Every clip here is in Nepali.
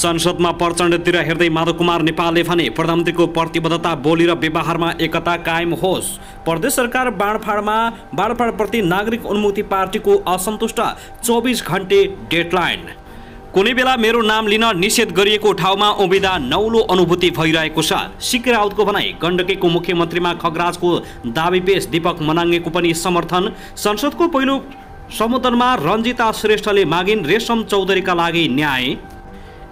संसदमा प्रचण्डतिर हेर्दै माधव कुमार नेपालले भने प्रधानमन्त्रीको प्रतिबद्धता बोली र व्यवहारमा एकता कायम होस्। प्रदेश सरकार बाँडफाँडप्रति नागरिक उन्मुक्ति पार्टीको असन्तुष्ट 24 घण्टे डेडलाइन। कुनै बेला मेरो नाम लिन निषेध गरिएको ठाउँमा उभिँदा नौलो अनुभूति भइरहेको छ। सिक्किम राउतको भनाई। गण्डकीको मुख्यमन्त्रीमा खगराजको दाबी पेश। दीपक मनाङ्गेको पनि समर्थन। संसदको पहिलो सम्बोधनमा रञ्जिता श्रेष्ठले मागिन् रेशम चौधरीका लागि न्याय।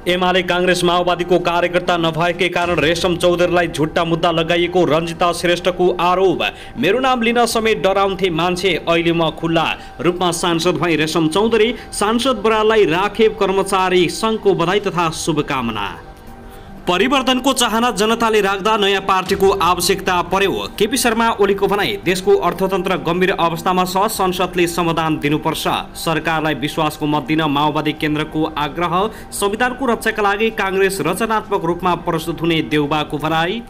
एमाले कांग्रेस माओवादीको कार्यकर्ता नभएकै कारण रेशम चौधरीलाई झुट्टा मुद्दा लगाइएको रञ्जिता श्रेष्ठको आरोप। मेरो नाम लिन समेत डराउँथे मान्छे, अहिले म खुल्ला रूपमा सांसद भई। रेशम चौधरी। सांसद बराललाई राखेब कर्मचारी संघको बधाई तथा शुभकामना। परिवर्तनको चाहना जनताले राख्दा नयाँ पार्टीको आवश्यकता पर्यो। केपी शर्मा ओलीको भनाई। देशको अर्थतन्त्र गम्भीर अवस्थामा छ, संसदले समाधान दिनुपर्छ। सरकारलाई विश्वासको मत दिन माओवादी केन्द्रको आग्रह। संविधानको रक्षाका लागि कांग्रेस रचनात्मक रूपमा प्रस्तुत हुने देउबाको भनाई।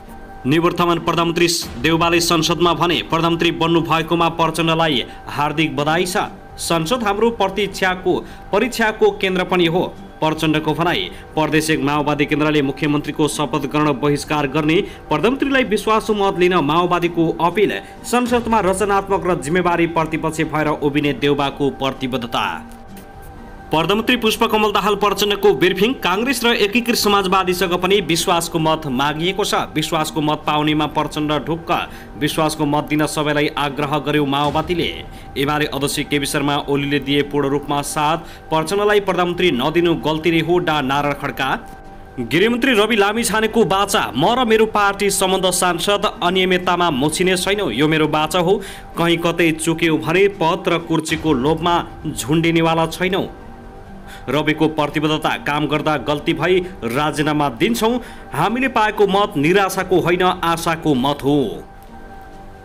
निवर्तमान प्रधानमन्त्री देउबाले संसदमा भने प्रधानमन्त्री बन्नु भएकोमा प्रचण्डलाई हार्दिक बधाई छ। संसद हाम्रो परीक्षाको केन्द्र पनि हो, प्रचण्डको भनाई। प्रदेश एक माओवादी केन्द्रले मुख्यमन्त्रीको शपथ ग्रहण बहिष्कार गर्ने, प्रधानमन्त्रीलाई विश्वासु मत लिन माओवादीको अपिल। संसदमा रचनात्मक र जिम्मेवारी प्रतिपक्ष भएर उभिने देउबाको प्रतिबद्धता। प्रधानमन्त्री पुष्पकमल दाहाल प्रचण्डको ब्रिफिङ। कांग्रेस र एकीकृत समाजवादीसँग पनि विश्वासको मत मागिएको छ। विश्वासको मत पाउनेमा प्रचण्ड ढुक्क। विश्वासको मत दिन सबैलाई आग्रह गर्यो माओवादीले। एमाले अध्यक्ष केपी शर्मा ओलीले दिए पूर्ण रूपमा साथ। प्रचण्डलाई प्रधानमन्त्री नदिनु गल्ती नै हो, डा नारायण खड्का। गृहमन्त्री रवि लामिछानेको बाचा। म र मेरो पार्टी सम्बन्ध सांसद अनियमिततामा मुछिने छैनौ, यो मेरो बाचा हो। कहीँ कतै चुक्यो भने पद र कुर्सीको लोभमा झुन्डिनेवाला छैनौ। रविको प्रतिबद्धता। काम गर्दा गल्ती भई राजीनामा दिन्छौं। हामीले पाएको मत निराशाको होइन, आशाको मत हो।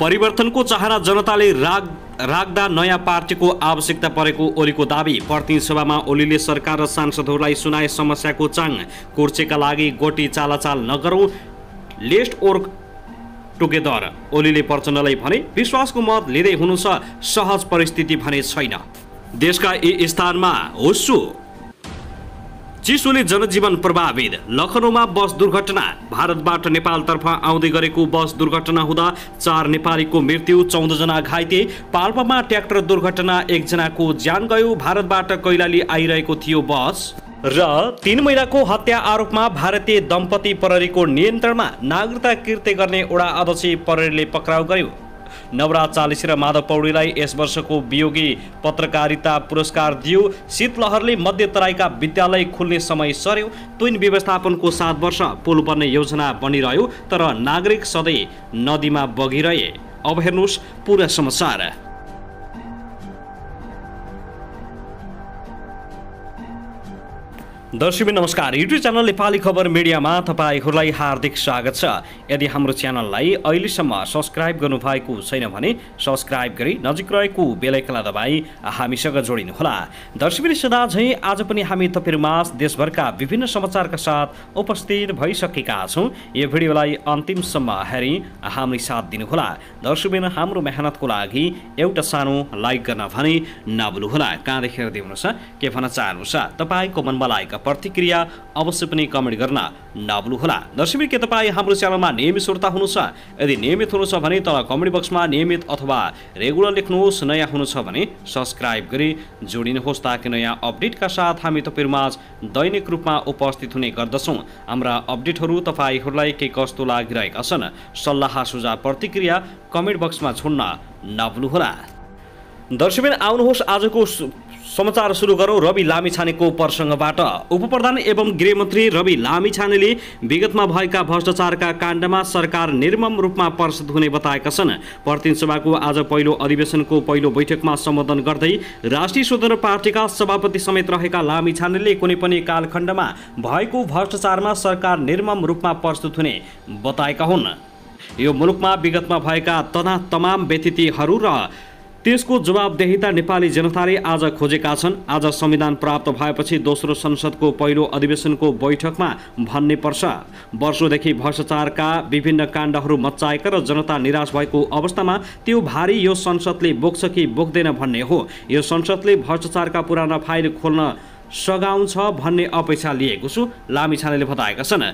परिवर्तनको चाहना जनताले राख्दा नयाँ पार्टीको आवश्यकता परेको ओलीको दाबी। प्रतिनिधि सभामा ओलीले सरकार र सांसदहरूलाई सुनाए समस्याको चाङ। कुर्सीका लागि गोटी चालाचाल नगरौं, लेट्स वर्क टुगेदर। ओलीले प्रचण्डलाई भने विश्वासको मत लिँदै हुनु छ, सहज परिस्थिति भने छैन। देशका यी स्थानमा हुस्सु चिसोले जनजीवन प्रभावित। लखनऊमा बस दुर्घटना। भारतबाट नेपालतर्फ आउँदै गरेको बस दुर्घटना हुँदा 4 नेपालीको मृत्यु, 14 जना घाइते। पाल्पामा ट्र्याक्टर दुर्घटना, 1 जनाको ज्यान गयो। भारतबाट कैलाली आइरहेको थियो बस। र 3 महिलाको हत्या आरोपमा भारतीय दम्पति प्रहरीको नियन्त्रणमा। नागरिकता किर्ते गर्ने ओडा अध्यक्ष प्रहरीले पक्राउ गर्यो। नवराज चालिसी र माधव पौडेललाई यस वर्षको वियोगी पत्रकारिता पुरस्कार दियो। शीतलहरले मध्य तराईका विद्यालय खुल्ने समय सर्यो। तुइन व्यवस्थापनको 7 वर्ष पुल बन्ने योजना बनिरह्यो, तर नागरिक सधैँ नदीमा बगिरहे। अब हेर्नुहोस् पूरा समाचार। दर्शक नमस्कार, युट्युब च्यानल नेपाली खबर मिडियामा तपाईहरूलाई हार्दिक स्वागत छ। यदि हाम्रो च्यानललाई अहिलेसम्म सब्स्क्राइब गर्नुभएको छैन भने सब्स्क्राइब गरी नजिक रहेको बेल आइकनलाई दबाई हामीसँग जोडिनुहोला। दर्शक सदा झैं आज पनि हामी तपाईहरुमाझ देशभरका विभिन्न समाचारका साथ उपस्थित भइसकेका छौं। यो भिडियोलाई अन्तिमसम्म हेरी हामीलाई साथ दिनुहोला। दर्शक हाम्रो मेहनतको लागि एउटा सानो लाइक गर्न भने नभुल्नुहोला। कहाँ देखेर दिनुहुन्छ, के भन्न चाहनुहुन्छ, तपाईको मनमा लागेको प्रतिक्रिया अवश्य पनि कमेन्ट गर्न नभुल्नुहोला। दर्शक के तपाईँ हाम्रो च्यानलमा नियमित श्रोता हुनुहुन्छ? यदि नियमित हुनुहुन्छ भने तल कमेन्ट बक्समा नियमित अथवा रेगुलर लेख्नुहोस्। नयाँ हुनुहुन्छ भने सब्स्क्राइब गरी जोडिनुहोस्, ताकि नयाँ अपडेटका साथ हामी तपाईहरुमाझ दैनिक रूपमा उपस्थित हुने गर्दछौँ। हाम्रा अपडेटहरू तपाईहरूलाई के कस्तो लागिरहेका छन्, सल्लाह सुझाव प्रतिक्रिया कमेन्ट बक्समा छोड्न नभुल्नुहोला। दर्शक आउनुहोस् आजको समाचार सुरु गरौं रवि लामिछानेको प्रसङ्गबाट। उपप्रधान एवं गृहमन्त्री रवि लामिछानेले विगतमा भएका भ्रष्टाचारका काण्डमा सरकार निर्मम रूपमा प्रस्तुत हुने बताएका छन्। प्रतिनिधि सभाको आज पहिलो अधिवेशनको पहिलो बैठकमा सम्बोधन गर्दै राष्ट्रिय स्वतन्त्र पार्टीका सभापति समेत रहेका लामिछानेले कुनै पनि कालखण्डमा भएको भ्रष्टाचारमा सरकार निर्मम रूपमा प्रस्तुत हुने बताएका हुन्। यो मुलुकमा विगतमा भएका तमाम व्यतिथिहरू र त्यसको जवाबदेहिता नेपाली जनताले आज खोजेका छन्। आज संविधान प्राप्त भएपछि दोस्रो संसदको पहिलो अधिवेशनको बैठकमा भन्ने पर्छ। वर्षौंदेखि भ्रष्टाचारका विभिन्न काण्डहरू मच्चाएका र जनता निराश भएको अवस्थामा त्यो भारी यो संसदले बोक्छ कि बोक्दैन भन्ने हो। यो संसदले भ्रष्टाचारका पुराना फाइल सघाउँछ भन्ने अपेक्षा लिएको छु, लामिछानेले बताएका छन्।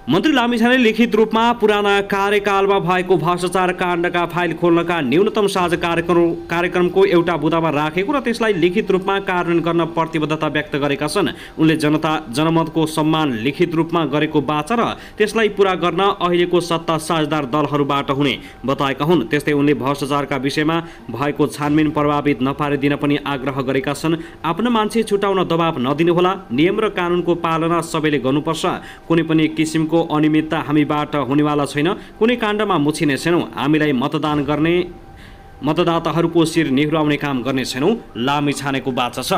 मन्त्री लामिछानेले लिखित रूपमा पुराना कार्यकालमा भएको भ्रष्टाचार काण्डका फाइल खोल्नका न्यूनतम साझा कार्यक्रमको एउटा बुँदामा राखेको र त्यसलाई लिखित रूपमा कार्यान्वयन गर्न प्रतिबद्धता व्यक्त गरेका छन्। उनले जनमतको सम्मान लिखित रूपमा गरेको बाचा र त्यसलाई पूरा गर्न अहिलेको सत्ता साझेदार दलहरूबाट हुने बताएका हुन्। त्यस्तै उनले भ्रष्टाचारका विषयमा भएको छानबिन प्रभावित नपारिदिन पनि आग्रह गरेका छन्। आफ्नो मान्छे छुटाउन दबाब नदिनुहोला, नियम र कानुनको पालना सबैले गर्नुपर्छ। कुनै पनि किसिमको अनियमितता हामीबाट हुनेवाला छैन, कुनै काण्डमा मुछिने छैनौँ। हामीलाई मतदान गर्ने मतदाताहरूको शिर निहुराउने काम गर्ने छैनौँ, लामिछानेको बाचा छ।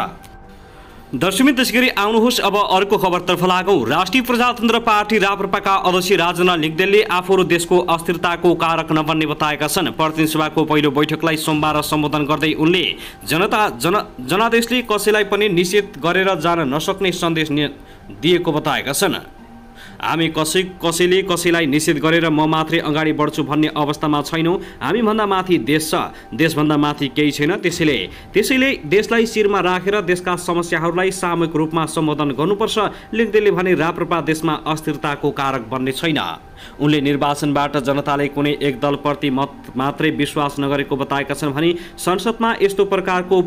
दर्शकमित्र, त्यसै गरी आउनुहोस् अब अर्को खबरतर्फ लागौँ। राष्ट्रिय प्रजातन्त्र पार्टी राप्रपाका अध्यक्ष राजेन्द्र लिग्देलले आफूहरू देशको अस्थिरताको कारक नबन्ने बताएका छन्। प्रतिनिधि सभाको पहिलो बैठकलाई सोमबार सम्बोधन गर्दै उनले जनादेशले कसैलाई पनि निषेध गरेर जान नसक्ने सन्देश दिएको बताएका छन्। हामी कसैले कसैलाई निषेध गरेर म मात्रै अगाडि बढ्छु भन्ने अवस्थामा छैनौँ। हामीभन्दा माथि देश छ, देशभन्दा माथि केही छैन। त्यसैले देशलाई शिरमा राखेर देशका समस्याहरूलाई सामूहिक रूपमा सम्बोधन गर्नुपर्छ। लिग्देलले भने राप्रपा देशमा अस्थिरताको कारक बन्ने छैन। उनले निर्वाचनबाट जनताले कुनै एक दलप्रति मत मात्रै विश्वास नगरेको बताएका छन् भने संसदमा यस्तो प्रकारको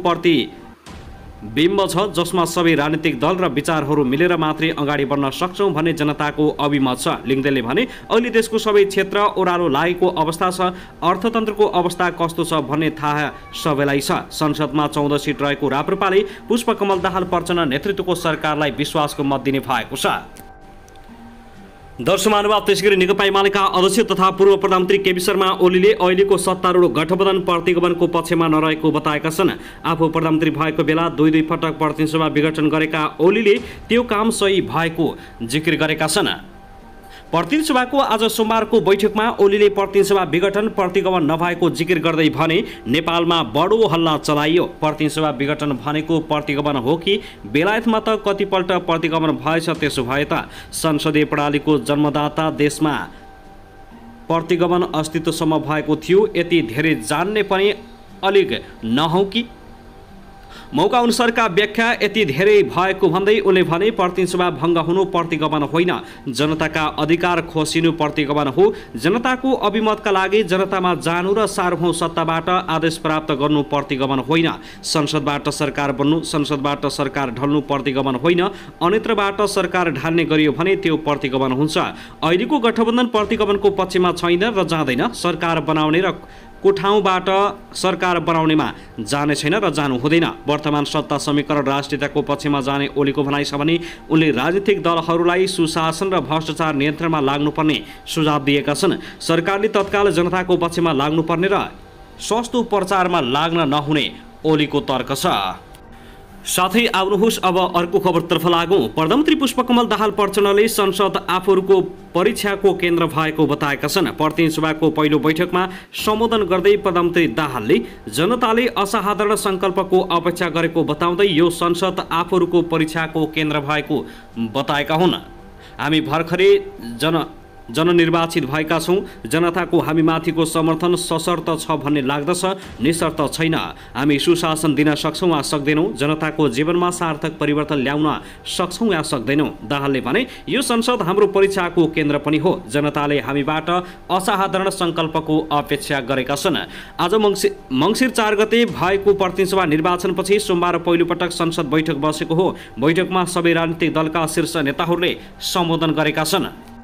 बिम्ब छ जसमा सबै राजनीतिक दल र विचारहरू मिलेर मात्रै अगाडि बढ्न सक्छौँ भन्ने जनताको अभिमत छ। लिग्देलले भने अहिले देशको सबै क्षेत्र ओह्रालो लागेको अवस्था छ, अर्थतन्त्रको अवस्था कस्तो छ भन्ने थाहा सबैलाई छ। संसदमा 14 सिट रहेको राप्रपाले पुष्पकमल दाहाल प्रचण्ड नेतृत्वको सरकारलाई विश्वासको मत दिने भएको छ। दर्शक महानुभाव, त्यसैगरी नेकपा एमालेका अध्यक्ष तथा पूर्व प्रधानमन्त्री केपी शर्मा ओलीले अहिलेको सत्तारूढ गठबन्धन प्रतिगमनको पक्षमा नरहेको बताएका छन्। आफू प्रधानमन्त्री भएको बेला दुई पटक प्रतिनिधि सभा विघटन गरेका ओलीले त्यो काम सही भएको जिकिर गरेका छन्। प्रतिनिधि सभाको आज सोमबारको बैठकमा ओलीले प्रतिनिधि सभा विघटन प्रतिगमन नभएको जिकिर गर्दै भने नेपालमा बडो हल्ला चलाइयो। प्रतिनिधि सभा विघटन भनेको प्रतिगमन हो कि बेलायतमा त कतिपल्ट प्रतिगमन भएछ। त्यसो भए त संसदीय प्रणालीको जन्मदाता देशमा प्रतिगमन अस्तित्वसम्म भएको थियो। यति धेरै जान्ने पनि अलिक नहौ कि? मौका अनुसारका व्याख्या यति धेरै भएको भन्दै उनले भने प्रतिनिधि सभा भङ्ग हुनु प्रतिगमन होइन, जनताका अधिकार खोसिनु प्रतिगमन हो। जनताको अभिमतका लागि जनतामा जानु र सार्वभौम सत्ताबाट आदेश प्राप्त गर्नु प्रतिगमन होइन। संसदबाट सरकार बन्नु, संसदबाट सरकार ढल्नु प्रतिगमन होइन। अन्यत्रबाट सरकार ढाल्ने गरियो भने त्यो प्रतिगमन हुन्छ। अहिलेको गठबन्धन प्रतिगमनको पक्षमा छैन र जाँदैन। सरकार बनाउने र ठाउँबाट सरकार बनाउनेमा जाने छैन र जानु हुँदैन। वर्तमान सत्ता समीकरण राष्ट्रियताको पक्षमा जाने ओलीको भनाइ छ भने उनले राजनीतिक दलहरूलाई सुशासन र भ्रष्टाचार नियन्त्रणमा लाग्नुपर्ने सुझाव दिएका छन्। सरकारले तत्काल जनताको पक्षमा लाग्नुपर्ने र सस्तो प्रचारमा लाग्न नहुने ओलीको तर्क छ। साथै आउनुहोस् अब अर्को खबरतर्फ लागौँ। प्रधानमन्त्री पुष्पकमल दाहाल प्रचण्डले संसद आफूहरूको परीक्षाको केन्द्र भएको बताएका छन्। प्रतिनिधि सभाको पहिलो बैठकमा सम्बोधन गर्दै प्रधानमन्त्री दाहालले जनताले असाधारण सङ्कल्पको अपेक्षा गरेको बताउँदै यो संसद आफूहरूको परीक्षाको केन्द्र भएको बताएका हुन्। हामी भर्खरै जननिर्वाचित भएका छौँ। जनताको हामीमाथिको समर्थन सशर्त छ भन्ने लाग्दछ, निशर्त छैन। हामी सुशासन दिन सक्छौँ वा सक्दैनौँ, जनताको जीवनमा सार्थक परिवर्तन ल्याउन सक्छौँ या सक्दैनौँ। दाहालले भने यो संसद हाम्रो परीक्षाको केन्द्र पनि हो। जनताले हामीबाट असाधारण सङ्कल्पको अपेक्षा गरेका छन्। आज मङ्सिर 4 गते भएको प्रतिनिधि सभा निर्वाचनपछि सोमबार पहिलोपटक संसद बैठक बसेको हो। बैठकमा सबै राजनीतिक दलका शीर्ष नेताहरूले सम्बोधन गरेका छन्।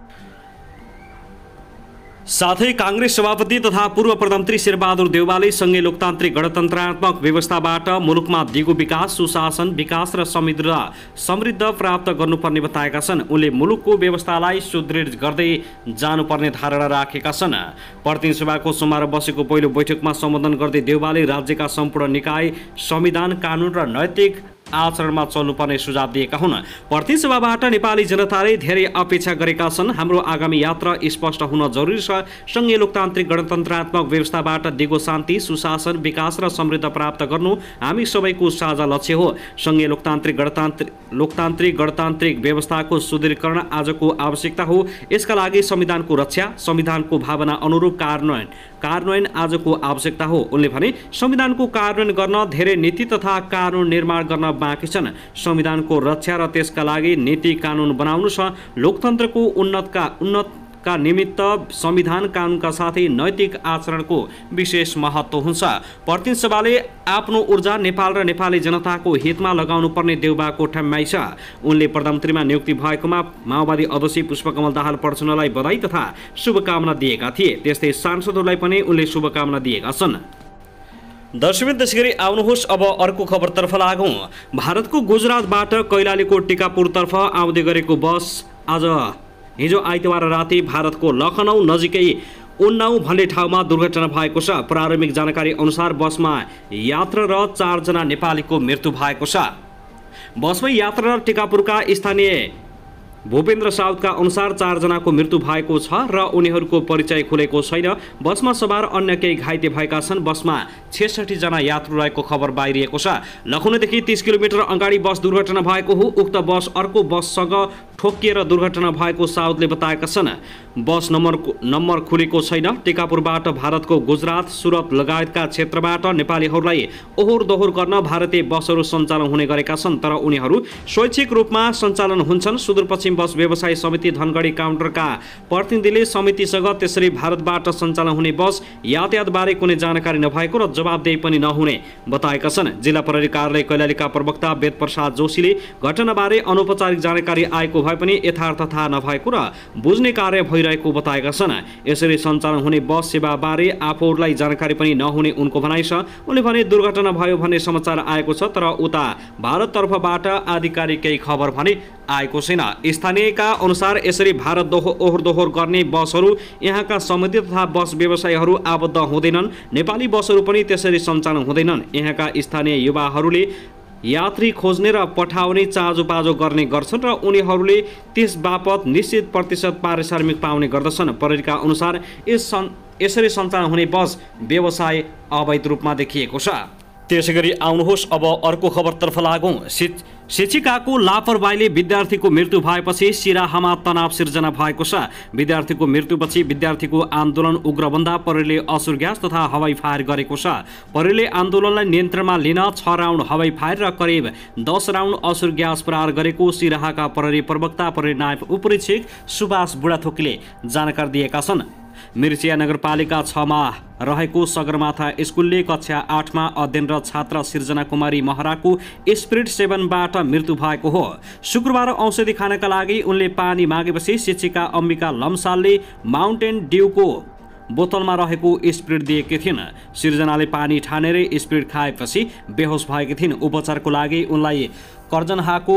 साथै काङ्ग्रेस सभापति तथा पूर्व प्रधानमन्त्री शेरबहादुर देउवाले सङ्घीय लोकतान्त्रिक गणतन्त्रात्मक व्यवस्थाबाट मुलुकमा दिगो विकास, सुशासन, विकास र समृद्ध प्राप्त गर्नुपर्ने बताएका छन्। उनले मुलुकको व्यवस्थालाई सुदृढ गर्दै जानुपर्ने धारणा राखेका छन्। प्रतिनिधि सभाको सोमबार बसेको पहिलो बैठकमा सम्बोधन गर्दै देउवाले राज्यका सम्पूर्ण निकाय संविधान, कानुन र नैतिक आचरणमा चल्नुपर्ने सुझाव दिएका हुन्। प्रतिनिधि सभाबाट नेपाली जनताले धेरै अपेक्षा गरेका छन्। हाम्रो आगामी यात्रा स्पष्ट हुन जरुरी छ। सङ्घीय लोकतान्त्रिक गणतन्त्रात्मक व्यवस्थाबाट दिगो शान्ति, सुशासन, विकास र समृद्ध प्राप्त गर्नु हामी सबैको साझा लक्ष्य हो। सङ्घीय लोकतान्त्रिक गणतान्त्रिक व्यवस्थाको सुदृढीकरण आजको आवश्यकता हो। यसका लागि संविधानको रक्षा, संविधानको भावना अनुरूप कार्यान्वयन आजको आवश्यकता हो। उनले भने संविधानको कार्यान्वयन गर्न धेरै नीति तथा कानुन निर्माण गर्न बाँकी छन्। संविधानको रक्षा र त्यसका लागि नीति कानुन बनाउनु छ। लोकतन्त्रको उन्नतका निमित्त संविधान कानुनका साथै नैतिक आचरणको विशेष महत्त्व हुन्छ। प्रतिनिधि सभाले आफ्नो ऊर्जा नेपाल र नेपाली जनताको हितमा लगाउनु पर्ने देउबाको ठम्याइ छ। उनले प्रधानमन्त्रीमा नियुक्ति भएकोमा माओवादी अध्यक्ष पुष्पकमल दाहाल प्रचण्डलाई बधाई तथा शुभकामना दिएका थिए। त्यस्तै सांसदहरूलाई पनि उनले शुभकामना दिएका छन्। दर्शकवृन्द, त्यसैगरी आउनुहोस् अब अर्को खबरतर्फ लागौँ। भारतको गुजरातबाट कैलालीको टिकापुरतर्फ आउँदै गरेको बस आज हिजो आइतबार राति भारतको लखनऊ नजिकै उन्नाउ भन्ने ठाउँमा दुर्घटना भएको छ। प्रारम्भिक जानकारी अनुसार बसमा यात्रु र 4 जना नेपालीको मृत्यु भएको छ। बसमा यात्रु र टिकापुरका स्थानीय भूपेन्द्र साउदका अनुसार 4 जनाको मृत्यु भएको छ र उनीहरूको परिचय खुलेको छैन। बसमा सवार अन्य केही घाइते भएका छन्। बसमा 66 जना यात्रु रहेको खबर बाहिरिएको छ। लखनऊदेखि 30 किलोमिटर अगाडि बस दुर्घटना भएको हो। उक्त बस अर्को बससँग ठोकिएर दुर्घटना भएको साउदले बताएका छन्। बस नम्बर खुलेको छैन। टिकापुरबाट भारतको गुजरात, सुरत लगायतका क्षेत्रबाट नेपालीहरूलाई ओहोर दोहोर गर्न भारतीय बसहरू सञ्चालन हुने गरेका छन्, तर उनीहरू स्वैच्छिक रूपमा सञ्चालन हुन्छन्। सुदूरपश्चिम बस व्यवसाय समिति धनगढी काउन्टरका प्रतिनिधिले समितिसँग त्यसरी भारतबाट सञ्चालन हुने बस यातायातबारे कुनै जानकारी नभएको र जवाबदेही पनि नहुने बताएका छन्। जिल्ला प्रहरी कार्यालय कैलालीका प्रवक्ता वेद प्रसाद जोशीले घटनाबारे अनौपचारिक जानकारी आएको भए पनि यथार्थ थाहा नभएको र बुझ्ने कार्य भइरहेको बताएका छन्। यसरी सञ्चालन हुने बस सेवाबारे आफूहरूलाई जानकारी पनि नहुने उनको भनाइ छ। उनले भने दुर्घटना भयो भन्ने समाचार आएको छ, तर उता भारततर्फबाट आधिकारिक केही खबर भने आएको छैन। स्थानीयका अनुसार यसरी भारत ओहोर दोहोर गर्ने बसहरू यहाँका समिति तथा बस व्यवसायीहरू आबद्ध हुँदैनन्। नेपाली बसहरू पनि त्यसरी सञ्चालन हुँदैनन्। यहाँका स्थानीय युवाहरूले यात्री खोज्ने र पठाउने चाँजोपाजो गर्ने गर्छन् र उनीहरूले त्यस बापत निश्चित प्रतिशत पारिश्रमिक पाउने गर्दछन्। प्रहरीका अनुसार यसरी सञ्चालन हुने बस व्यवसाय अवैध रूपमा देखिएको छ। त्यसैगरी आउनुहोस् अब अर्को खबरतर्फ लागौँ। शिक्षिकाको लापरवाहीले विद्यार्थीको मृत्यु भएपछि सिराहामा तनाव सिर्जना भएको छ। विद्यार्थीको मृत्युपछि विद्यार्थीको आन्दोलन उग्र बन्दा प्रहरीले असुर ग्यास तथा हवाई फायर गरेको छ। प्रहरीले आन्दोलनलाई नियन्त्रणमा लिन 6 राउन्ड हवाई फायर र करिब 10 राउन्ड असुर ग्यास प्रहार गरेको सिराहाका प्रहरी प्रवक्ता प्रहरी नायब उपरीक्षक सुभाष बुढाथोकीले जानकारी दिएका छन्। मिर्चिया नगरपालिका 6 मा रहेको सगरमाथा स्कुलले कक्षा 8 मा अध्ययनरत छात्रा सिर्जना कुमारी महराको स्पिरिट सेवनबाट मृत्यु भएको हो। शुक्रबार औषधि खानका लागि उनले पानी मागेपछि शिक्षिका अम्बिका लम्सालले माउन्टेन ड्यूको बोतलमा रहेको स्पिरिट दिएकी थिइन्। सिर्जनाले पानी ठानेर स्पिरिट खाएपछि बेहोस भएकी थिइन्। उपचारको लागि उनलाई कर्जनहाको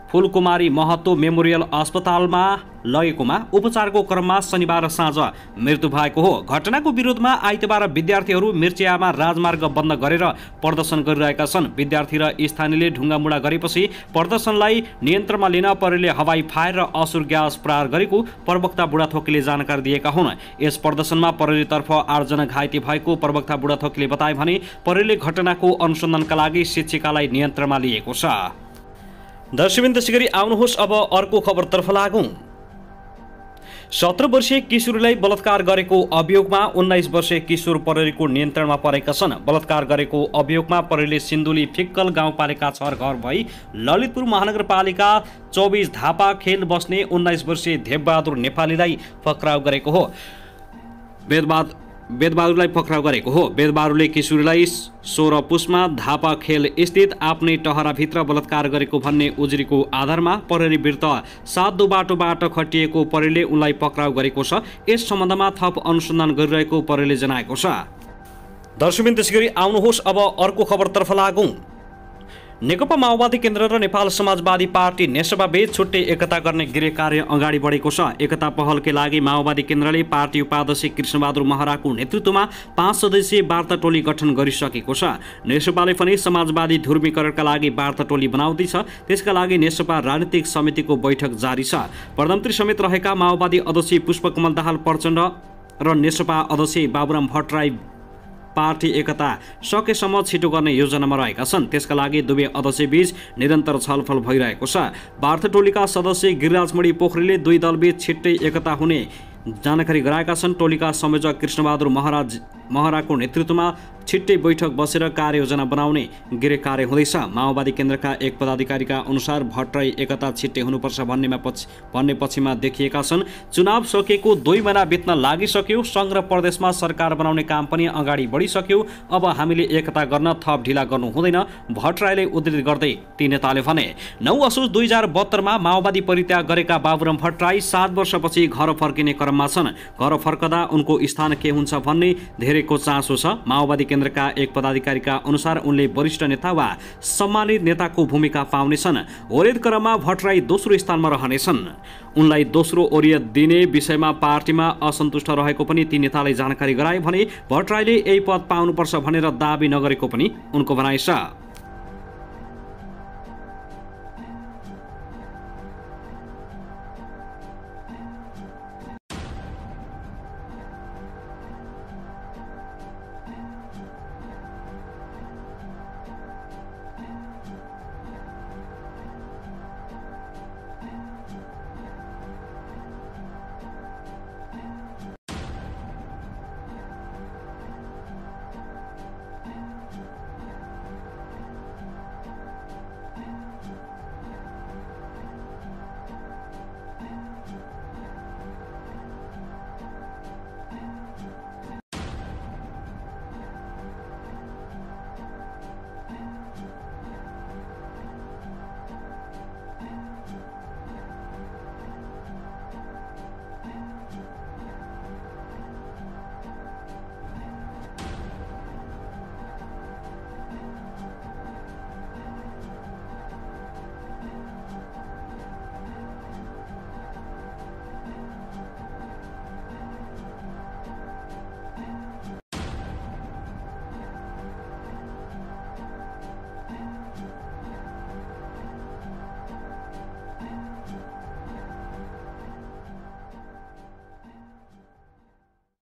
फुलकुमारी महतो मेमोरियल अस्पतालमा लगेकोमा उपचारको क्रममा शनिबार साँझ मृत्यु भएको हो। घटनाको विरोधमा आइतबार विद्यार्थीहरू मिर्चियामा राजमार्ग बन्द गरेर प्रदर्शन गरिरहेका छन्। विद्यार्थी र स्थानीयले ढुङ्गामुढा गरेपछि प्रदर्शनलाई नियन्त्रणमा लिन प्रहरीले हवाई फायर र असुर ग्यास प्रहार गरेको प्रवक्ता बुढाथोकीले जानकारी दिएका हुन्। यस प्रदर्शनमा प्रहरीतर्फ 8 जना घाइते भएको प्रवक्ता बुढाथोकीले बताए भने प्रहरीले घटनाको अनुसन्धानका लागि शिक्षिकालाई नियन्त्रणमा लिएको छ। दर्शकवृन्द, त्यसैगरी आउनुहोस् अब अर्को खबरतर्फ लागौँ। 17 वर्षीय किशोरीलाई बलात्कार गरेको अभियोगमा 19 वर्षीय किशोर प्रहरीको नियन्त्रणमा परेका छन्। बलात्कार गरेको अभियोगमा प्रहरीले सिन्धुली फिक्कल गाउँपालिका 6 घर भई ललितपुर महानगरपालिका 24 धापा खेल बस्ने 19 वर्षीय देवबहादुर नेपालीलाई पक्राउ गरेको हो। वेदबहादुरलाई पक्राउ गरेको हो। वेदबहादुरले किशोरीलाई 16 पुसमा धापा खेल स्थित आफ्नै टहराभित्र बलात्कार गरेको भन्ने उजुरीको आधारमा प्रहरी विरुद्ध साधु बाटोबाट खटिएको प्रहरीले उनलाई पक्राउ गरेको छ। यस सम्बन्धमा थप अनुसन्धान गरिरहेको प्रहरीले जनाएको छ। दर्शकवृन्द, त्यसैगरी आउनुहोस् अब अर्को खबरतर्फ लागौँ। नेकपा माओवादी केन्द्र र नेपाल समाजवादी पार्टी नेसपा बीच छुट्टै एकता गर्ने गृह कार्य अगाडि बढेको छ। एकता पहलकै लागि माओवादी केन्द्रले पार्टी उपाध्यक्ष कृष्णबहादुर महराको नेतृत्वमा 5 सदस्यीय वार्ता टोली गठन गरिसकेको छ। नेसपाले पनि समाजवादी ध्रुवीकरणका लागि वार्ता टोली बनाउँदैछ। त्यसका लागि नेसपा राजनीतिक समितिको बैठक जारी छ। प्रधानमन्त्री समेत रहेका माओवादी अध्यक्ष पुष्पकमल दाहाल प्रचण्ड र नेसपा अध्यक्ष बाबुराम भट्टराई पार्टी एकता सकेसम्म छिटो गर्ने योजनामा रहेका छन्। त्यसका लागि दुवै अध्यक्षबीच निरन्तर छलफल भइरहेको छ। वार्ता टोलीका सदस्य गिरिराजमणि पोखरेलले दुई दलबीच छिट्टै एकता हुने जानकारी गराएका छन्। टोलीका संयोजक कृष्णबहादुर महराज महराको नेतृत्वमा छिट्टै बैठक बसेर कार्ययोजना बनाउने गृह कार्य हुँदैछ। माओवादी केन्द्रका एक पदाधिकारीका अनुसार भट्टराई एकता छिट्टै हुनुपर्छ भन्ने पक्षमा देखिएका छन्। चुनाव सकेको 2 महिना बित्न लागिसक्यो। सङ्घ र प्रदेशमा सरकार बनाउने काम पनि अगाडि बढिसक्यो। अब हामीले एकता गर्न थप ढिला गर्नु हुँदैन, भट्टराईले उद्धृत गर्दै ती नेताले भने। 9 असोज 2072 मा माओवादी परित्याग गरेका बाबुराम भट्टराई 7 वर्षपछि घर फर्किने क्रममा छन्। घर फर्कदा उनको स्थान के हुन्छ भन्ने धेरैको चासो छ। माओवादी केन्द्रका एक पदाधिकारीका अनुसार उनले वरिष्ठ नेता वा सम्मानित नेताको भूमिका पाउनेछन्। ओरियत क्रममा भट्टराई दोस्रो स्थानमा रहनेछन्। उनलाई दोस्रो ओरियत दिने विषयमा पार्टीमा असन्तुष्ट रहेको पनि ती नेताले जानकारी गराए भने भट्टराईले यही पद पाउनुपर्छ भनेर दाबी नगरेको पनि उनको भनाइ छ।